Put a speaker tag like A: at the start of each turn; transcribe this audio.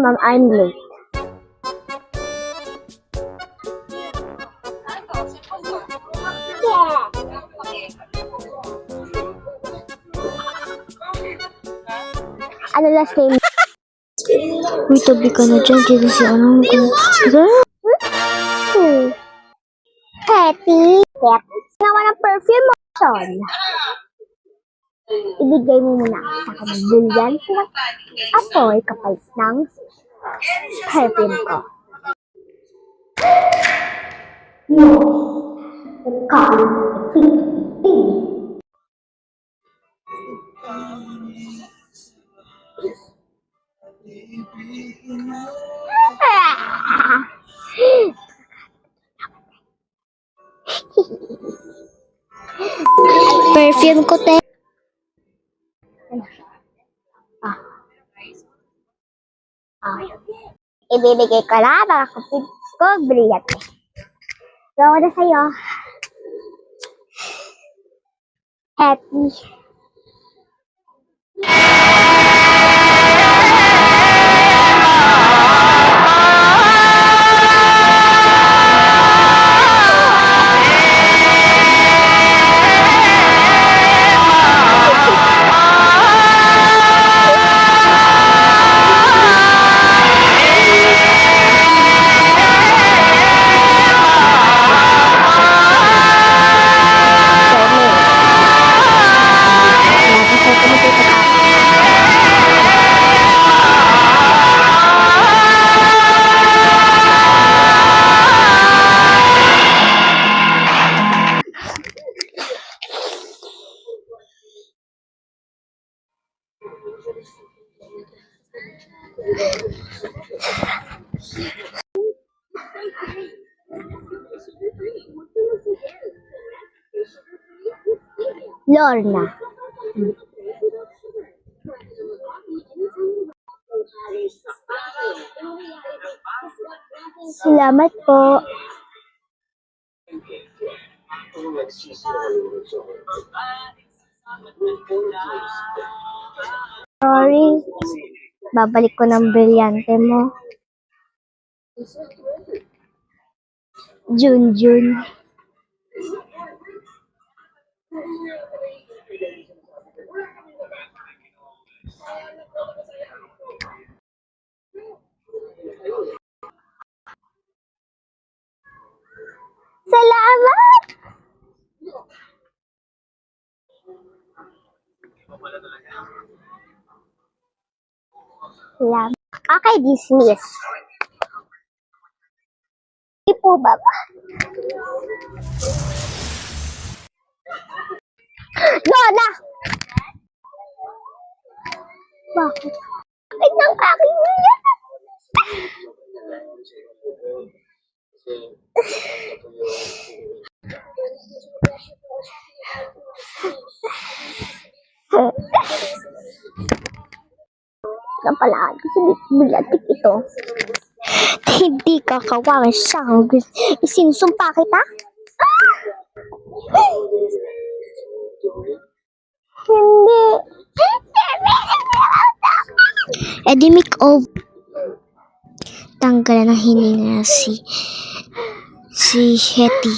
A: ma'am, I'm late. Ano last name?
B: Uy, tabi ka na dyan. Dito si ano ko.
A: Happy. Pet. Naman ng perfume motion. Ibigay mo muna sa akin ng bilyan. Apoy kapalit ng perfume ko.
B: Perfume ko, te.
A: Ibibigay ko na mga kapit ko, brillante. Gawa na sa'yo. Happy. Lorna. Salamat po. Sorry. Babalik ko ng brilyante mo. Junjun. Salamat! Salamat. Okay, dismiss. Hindi po ba? Lola! Bakit? Bakit ng aking niya? Napalaan kasi bilatik ito. Hindi ka kawawa siyang isinsumpa kita? Hindi.
B: Edimic of tanggalan ng hininga si Hetty.